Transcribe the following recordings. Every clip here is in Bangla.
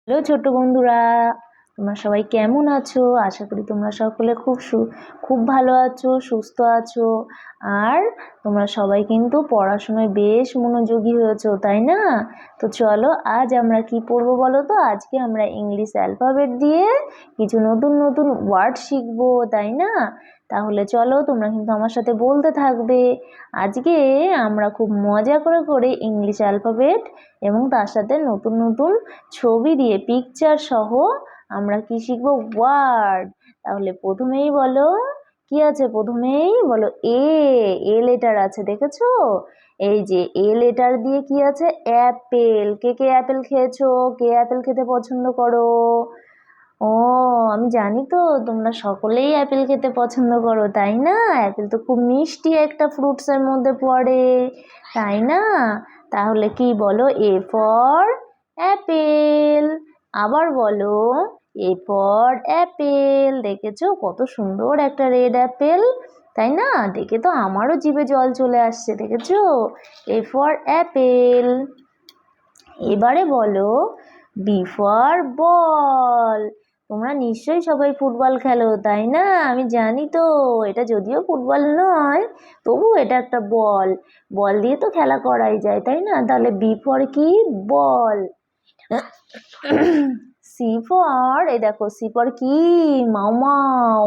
হ্যালো ছোট্ট বন্ধুরা, তোমরা সবাই কেমন আছো? আশা করি তোমরা সকলে খুব ভালো আছো, সুস্থ আছো। আর তোমরা সবাই কিন্তু পড়াশোনায় বেশ মনোযোগী হয়েছো, তাই না? তো চলো আজ আমরা কি পড়বো বলো তো। আজকে আমরা ইংলিশ অ্যালফাবেট দিয়ে কিছু নতুন নতুন ওয়ার্ড শিখবো, তাই না? তাহলে চলো তোমরা কিন্তু আমার সাথে বলতে থাকবে। আজকে আমরা খুব মজা করে করে ইংলিশ অ্যালফাবেট এবং তার সাথে নতুন নতুন ছবি দিয়ে পিকচার সহ আমরা কি শিখবো? ওয়ার্ড। তাহলে প্রথমেই বলো, কি আছে? প্রথমেই বলো এ লেটার আছে, দেখেছো? এই যে এ লেটার দিয়ে কি আছে? অ্যাপেল। কে কে অ্যাপেল খেয়েছো? কে অ্যাপেল খেতে পছন্দ করো? ও, আমি জানি তো তোমরা সকলেই অ্যাপেল খেতে পছন্দ করো, তাই না? অ্যাপেল তো খুব মিষ্টি একটা ফ্রুটসের মধ্যে পড়ে, তাই না? তাহলে কি বলো? A for Apple. আবার বলো এ ফর অ্যাপেল। দেখেছো কত সুন্দর একটা রেড অ্যাপেল, তাই না? দেখে তো আমারও জিভে জল চলে আসছে, দেখেছো? A for Apple. এবারে বলো বি ফর বল। তোমরা নিশ্চয়ই সবাই ফুটবল খেলো, তাই না? আমি জানি তো। এটা যদিও ফুটবল নয়, তবু এটা একটা বল। বল দিয়ে তো খেলা করাই যায়, তাই না? তাহলে বি ফর কি? বল। সি ফর, এই দেখো সি ফর কি? মাও মাও।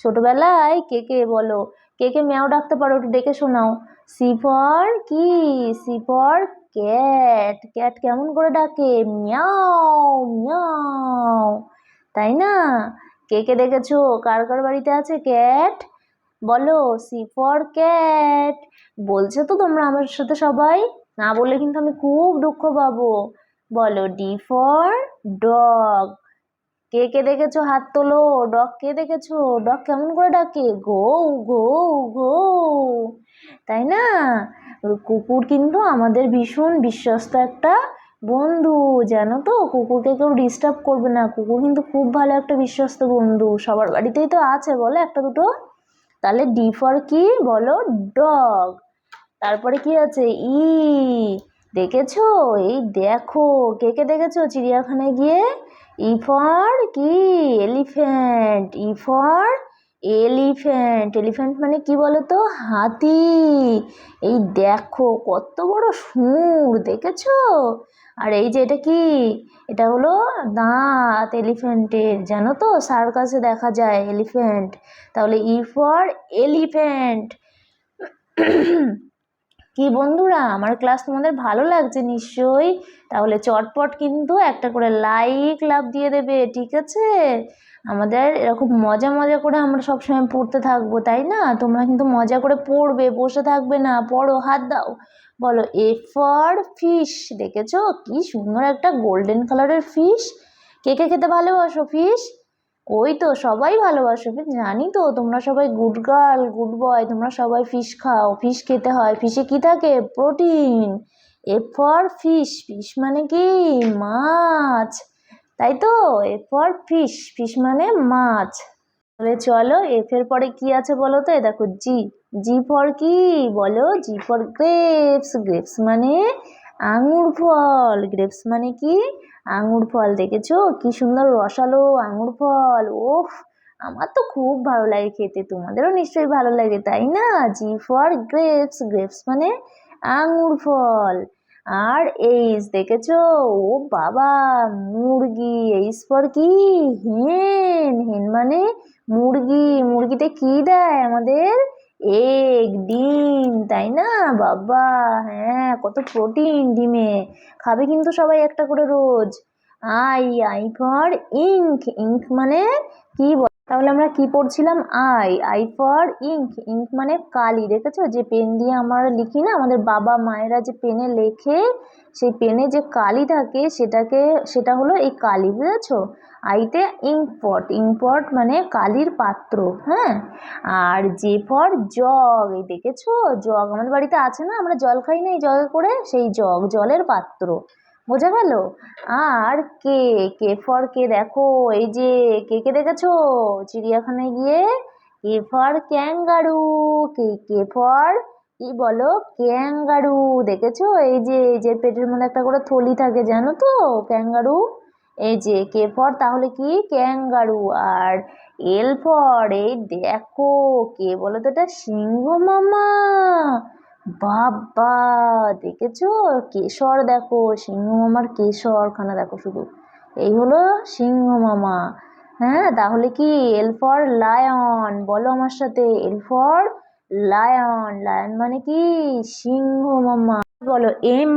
ছোটবেলায় কে কে বলো, কে কে ম্যাও ডাকতে পারো? একটু ডেকে শোনাও। সি ফর কি? C for cat. ক্যাট কেমন করে ডাকে? মিয়াও মিয়াও, তাই না? কে কে দেখেছো? কার কার বাড়িতে আছে ক্যাট? বলো সি ফর ক্যাট। বলছো তো তোমরা আমার সাথে সবাই? না বললে কিন্তু আমি খুব দুঃখ পাবো। বলো ডি ফর ডগ। কে কে দেখেছো? হাত তোলো। ডগ কে দেখেছো? ডগ কেমন করে ডাকে? ঘৌ ঘৌ ঘৌ, তাই না? কুকুর কিন্তু আমাদের ভীষণ বিশ্বস্ত একটা বন্ধু, জানো তো? কুকুরকে কেউ ডিস্টার্ব করবে না। কুকুর কিন্তু খুব ভালো একটা বিশ্বস্ত বন্ধু। সবার বাড়িতেই তো আছে বলো একটা দুটো। তাহলে ডি ফর কি? বলো ডগ। তারপরে কি আছে? ই। দেখেছো? এই দেখো কে কে দেখেছো চিড়িয়াখানায় গিয়ে? ই ফর কি? Elephant. E for elephant. Elephant মানে কি বলো তো? হাতি। এই দেখো কত বড় সুঁড়, দেখেছো? আর এই যে এটা কি? এটা হলো দাঁত এলিফ্যান্টের, জানো তো? সার্কাসে দেখা যায় এলিফ্যান্ট। তাহলে ই ফর এলিফ্যান্ট। কি বন্ধুরা, আমার ক্লাস তোমাদের ভালো লাগছে নিশ্চয়ই? তাহলে চটপট কিন্তু একটা করে লাইক লাভ দিয়ে দেবে, ঠিক আছে? আমাদের এরকম মজা মজা করে আমরা সবসময় পড়তে থাকবো, তাই না? তোমরা কিন্তু মজা করে পড়বে, বসে থাকবে না। পড়ো, হাত দাও। বলো এ ফর ফিশ। দেখেছো কি সুন্দর একটা গোল্ডেন কালারের ফিশ? কে কে খেতে ভালোবাসো ফিশ? ওই তো সবাই ভালোবাসো, আমি জানি তো। তোমরা সবাই গুড গার্ল গুড বয়, তোমরা সবাই ফিশ খাও। ফিশ খেতে হয়। ফিশে কি থাকে? Protein. A for fish. Fish মানে কি? মাছ, তাই তো? A for fish. ফিশ মানে মাছ। তাহলে চলো এফ এর পরে কি আছে বলো তো? দেখো জি। জি ফর কি? বলো জি ফর গ্রেপস। গ্রেপস মানে আঙুর ফল। গ্রেপস মানে কি? আঙুর ফল। দেখেছো কি সুন্দর রসালো আঙুর ফল? ওফ, আমার তো খুব ভালো লাগে খেতে। তোমাদেরও নিশ্চয়ই ভালো লাগে, তাই না? G for grapes. গ্রেপস মানে আঙুর ফল। আর এইস, দেখেছো? ও বাবা, মুরগি। এইস ফর কি? হেন। হেন মানে মুরগি। মুরগিতে কি দেয় আমাদের? এগ, ডিম, তাই না? বাবা, হ্যাঁ, কত প্রোটিন ডিমে। খাবে কিন্তু সবাই একটা করে রোজ। I. I for ink. Ink মানে কি? তাহলে আমরা কি পড়ছিলাম? I. I for ink. Ink মানে কালি। দেখেছো যে পেন দিয়ে আমরা লিখি না, আমাদের বাবা মায়েরা যে পেনে লেখে, সেই পেনে যে কালি থাকে সেটা হলো এই কালি, বুঝেছো? আইতে ইঙ্ক পট। ইঙ্ক পট মানে কালির পাত্র, হ্যাঁ। আর জে ফর জগ। এই দেখেছো জগ আমাদের বাড়িতে আছে না? আমরা জল খাই না এই জগে করে? সেই জগ, জলের পাত্র। বোঝা গেল? আর কে। কে ফর কে। দেখো এই যে কে কে দেখেছো চিড়িয়াখানায় গিয়ে? K for kangaroo. K K for কি বলো? ক্যাঙ্গারু। দেখেছো এই যে পেটের মধ্যে একটা করে থলি থাকে, জানো তো? ক্যাঙ্গারু। এই যে কে ফর তাহলে কি ক্যাঙ্গারু, আর এল ফর এই দেখো কে বলো তো, এটা সিংহ মামা। বাবা, দেখেছো কেশর, দেখো সিংহ মামার কেশরখানা দেখো শুধু, এই হলো সিংহ মামা। হ্যাঁ, তাহলে কি এল ফর লায়ন, বলো আমার সাথে এল ফর লায়ন, লায়ন মানে কি সিংহ মামা। বলো এম,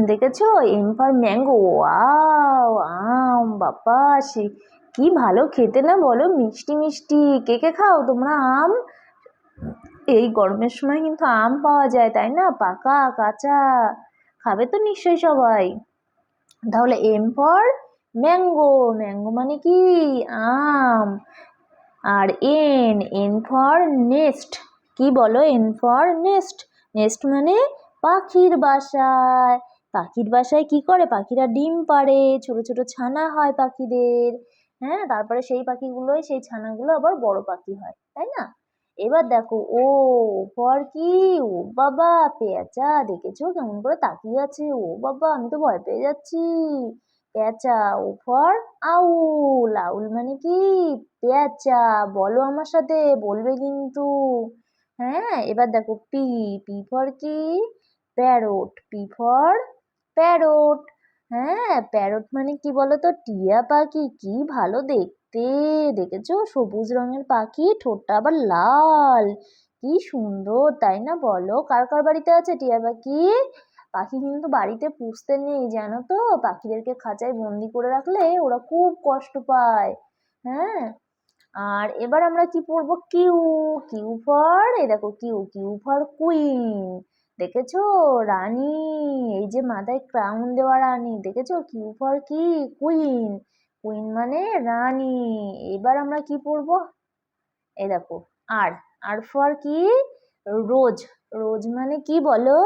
দেখেছো এম ফর ম্যাঙ্গো, ওয়াও আম, বাবা সে কি ভালো খেতে না বলো, মিষ্টি মিষ্টি। কে কে খাও তোমরা আম? এই গরমের সময় কিন্তু আম পাওয়া যায় তাই না, পাকা কাঁচা, খাবে তো নিশ্চয়ই সবাই। তাহলে এম ফর ম্যাঙ্গো, ম্যাঙ্গো মানে কি আম। আর এন, এন ফর নেস্ট, কি বলো এন ফর নেস্ট, নেস্ট মানে পাখির বাসায়। পাখির বাসায় কি করে, পাখিরা ডিম পাড়ে, ছোট ছোট ছানা হয় পাখিদের। হ্যাঁ, তারপরে সেই পাখিগুলোই, সেই ছানাগুলো আবার বড় পাখি হয় তাই না। এবার দেখো ও ফর কি, ও বাবা পেঁচা, দেখেছো কেমন করে তাকিয়ে আছে, ও বাবা আমি তো ভয় পেয়ে যাচ্ছি। পেঁচা, ও ফর আউল, আউল মানে কি পেঁচা, বলো আমার সাথে, বলবে কিন্তু। হ্যাঁ, এবার দেখো পি, পি ফর কি প্যারট, পি ফর প্যারট। হ্যাঁ, প্যারট মানে কি বলো তো, টিয়া পাখি, কি ভালো দেখতে, দেখেছো সবুজ রঙের পাখি, ঠোঁটটা আবার লাল, কি সুন্দর তাই না, বলো কার কার বাড়িতে আছে টিয়া পাখি। পাখি কিন্তু বাড়িতে পুষতে নেই জানো তো, পাখিদেরকে খাঁচায় বন্দি করে রাখলে ওরা খুব কষ্ট পায়। হ্যাঁ, আর এবার আমরা কি পড়বো, কিউ, কিউ ফর এই দেখো কিউ, কিউ ফর কুইন, দেখেছো রানী, এই যে মাথায় ক্রাউন দেওয়া রানী, দেখেছো কিউ ফর কি কুইন, কুইন মানে রানী। এবার আমরা কি পড়বো, এই দেখো আর, আর ফর কি রোজ, রোজ মানে কি বলো,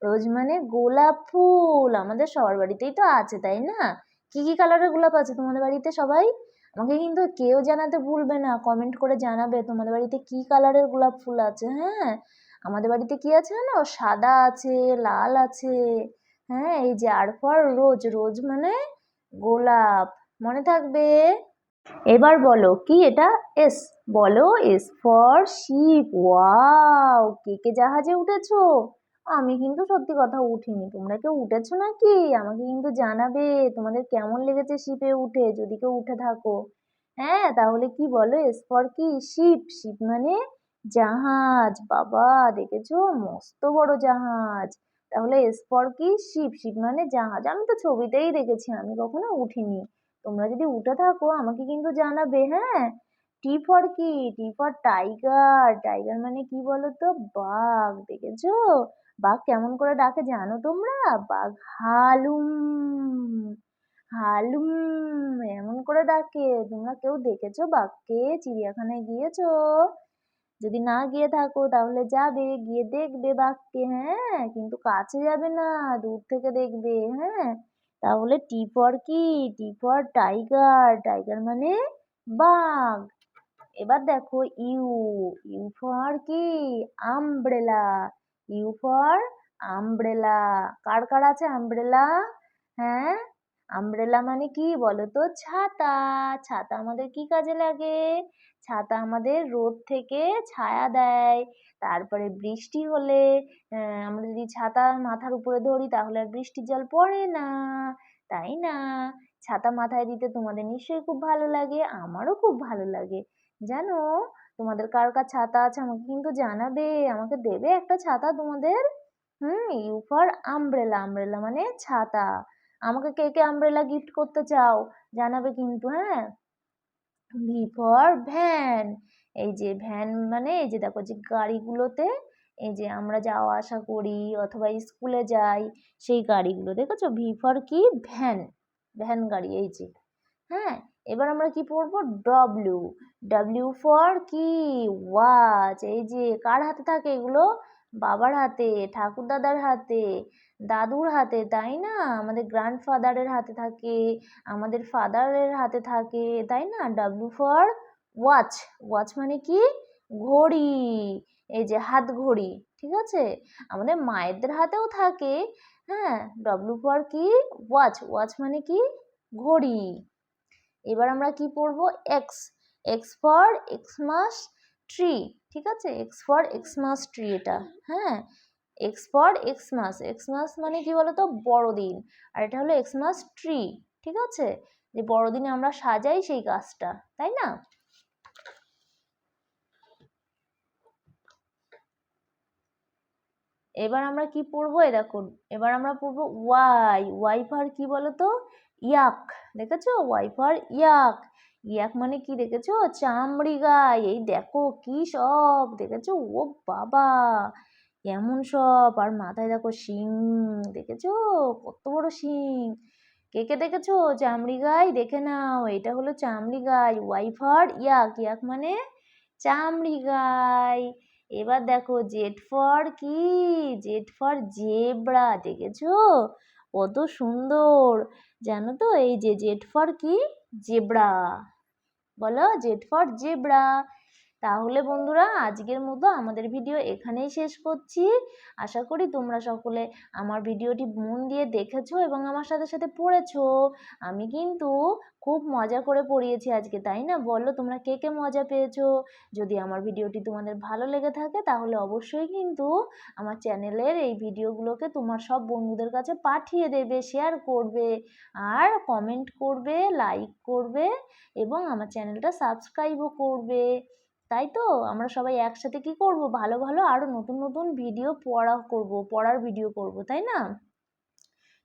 রোজ মানে গোলাপ ফুল, আমাদের সবার বাড়িতেই তো আছে তাই না। কি কি কালারের গোলাপ আছে তোমাদের বাড়িতে সবাই, আমাকে কিন্তু কেউ জানাতে ভুলবে না, কমেন্ট করে জানাবে তোমাদের বাড়িতে কি কালারের গোলাপ ফুল আছে। হ্যাঁ, আমাদের বাড়িতে কি আছে না, সাদা আছে, লাল আছে। হ্যাঁ, এই যে আর ফর রোজ, রোজ মানে গোলাপ, মনে থাকবে। এবার বলো কি এটা, এস, বলো এস ফর শিপ, ওয়াও কে কে জাহাজে উঠেছো, আমি কিন্তু সত্যি কথা উঠিনি, তোমরা কেউ উঠেছো নাকি, আমাকে কিন্তু জানাবে তোমাদের কেমন লেগেছে শিপে উঠে, যদি কেউ উঠে থাকো। হ্যাঁ, তাহলে কি বলো এস ফর কি শিপ, শিপ মানে জাহাজ, বাবা দেখেছো মস্ত বড় জাহাজ। তাহলে এস ফর কি শিপ, শিপ মানে জাহাজ, আমি তো ছবিতেই দেখেছি, আমি কখনো উঠিনি, তোমরা যদি উঠে থাকো আমাকে কিন্তু জানাবে। হ্যাঁ, টি ফর কি, টি ফর টাইগার, টাইগার মানে কি বলো তো বাঘ, দেখেছো বাঘ কেমন করে ডাকে জানো তোমরা, বাঘ হালুম, হালুম এমন করে ডাকে। তোমরা কেউ দেখেছো বাঘকে, চিড়িয়াখানায় গিয়েছো, যদি না গিয়ে থাকো তাহলে যাবে, গিয়ে দেখবে বাঘকে। হ্যাঁ, কিন্তু কাছে যাবে না, দূর থেকে দেখবে। হ্যাঁ, তাহলে টি ফর কি, টি ফর টাইগার, টাইগার মানে বাঘ। এবার দেখো ইউ, ইউ ফর কি আমব্রেলা, ইউ ফর আমব্রেলা, কার কার আছে আমব্রেলা। হ্যাঁ, আমব্রেলা মানে কি বলো তো, ছাতা, ছাতা আমাদের কি কাজে লাগে, ছাতা আমাদের রোদ থেকে ছায়া দেয়, তারপরে বৃষ্টি হলে আমরা যদি ছাতা মাথার উপরে ধরি তাহলে আর বৃষ্টির জল পড়ে না তাই না। ছাতা মাথায় দিতে তোমাদের নিশ্চয়ই খুব ভালো লাগে, আমারও খুব ভালো লাগে জানো। তোমাদের কার কার ছাতা আছে আমাকে কিন্তু জানাবে, আমাকে দেবে একটা ছাতা তোমাদের। ইউ ফর আমব্রেলা, আমব্রেলা মানে ছাতা, আমাকে কে কে আমব্রেলা গিফট করতে চাও জানাবে কিন্তু। হ্যাঁ, ভি ফর ভ্যান, এই যে ভ্যান মানে এই যে দেখো যে গাড়িগুলোতে এই যে আমরা যাওয়া আসা করি অথবা স্কুলে যাই, সেই গাড়িগুলো দেখেছো, ভি ফর কি ভ্যান, ভ্যান গাড়ি এই যে। হ্যাঁ, এবার আমরা কি পড়বো, ডব্লিউ, ডব্লিউ ফর কি ওয়াচ, এই যে কার হাতে থাকে এগুলো, বাবার হাতে, ঠাকুর দাদার হাতে, দাদুর হাতে তাই না, আমাদের গ্র্যান্ডফাদারের হাতে থাকে, আমাদের ফাদারের হাতে থাকে তাই না। ডাব্লিউ ফর ওয়াচ, ওয়াচ মানে কি ঘড়ি, এই যে হাত ঘড়ি, ঠিক আছে, আমাদের মায়েদের হাতেও থাকে। হ্যাঁ, ডাব্লিউ ফর কি ওয়াচ, ওয়াচ মানে কি ঘড়ি। এবার আমরা কি পড়বো? X, x for Xmas tree, ঠিক আছে? এক্স ফর এক্সমাস ট্রি এটা, হ্যাঁ, এক্স ফর এক্সমাস, এক্সমাস মানে কি বলতো? বড়দিন। আর এটা হলো এক্সমাস ট্রি, ঠিক আছে? যে বড়দিনে আমরা সাজাই সেই গাছটা, তাই না? এবার আমরা কি পড়বো? দেখো, এবার আমরা পড়বো ওয়াই, ওয়াই ফর কি বলতো? ইয়াক, দেখেছো? ওয়াই ফর ইয়াক, ইয়াক মানে কি দেখেছো? চামড়ি গাই। এই দেখো কি সব, দেখেছো? ও বাবা, এমন সব, আর মাথায় দেখো শিং, দেখেছো? কত বড় শিং। কে কে দেখেছো চামড়ি গাই? দেখে নাও, এটা হলো চামড়ি গাই। ওয়াই ফর ইয়াক, ইয়াক মানে চামড়ি গাই। এবার দেখো জেড ফর কি? জেড ফর জেব্রা, দেখেছো? কত সুন্দর, জানো তো? এই যে জেড ফর কি? জেব্রা। বলো, জেড ফর জেব্রা। তাহলে বন্ধুরা, আজকের মতো আমাদের ভিডিও এখানেই শেষ করছি। আশা করি তোমরা সকলে আমার ভিডিওটি মন দিয়ে দেখেছো এবং আমার সাথে সাথে পড়েছো। আমি কিন্তু খুব মজা করে পড়িয়েছি আজকে, তাই না? বলো তোমরা কে কে মজা পেয়েছো? যদি আমার ভিডিওটি তোমাদের ভালো লেগে থাকে তাহলে অবশ্যই কিন্তু আমার চ্যানেলের এই ভিডিওগুলোকে তোমার সব বন্ধুদের কাছে পাঠিয়ে দেবে, শেয়ার করবে, আর কমেন্ট করবে, লাইক করবে এবং আমার চ্যানেলটা সাবস্ক্রাইবও করবে। তাই তো আমরা সবাই একসাথে কি করব? ভালো ভালো আরো নতুন নতুন ভিডিও পড়ার ভিডিও করব, তাই না?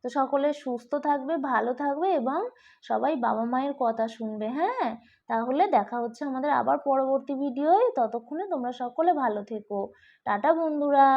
তো সকলে সুস্থ থাকবে, ভালো থাকবে এবং সবাই বাবা মায়ের কথা শুনবে, হ্যাঁ? তাহলে দেখা হচ্ছে আমাদের আবার পরবর্তী ভিডিওয়। ততক্ষণে তোমরা সকলে ভালো থেকো। টাটা বন্ধুরা।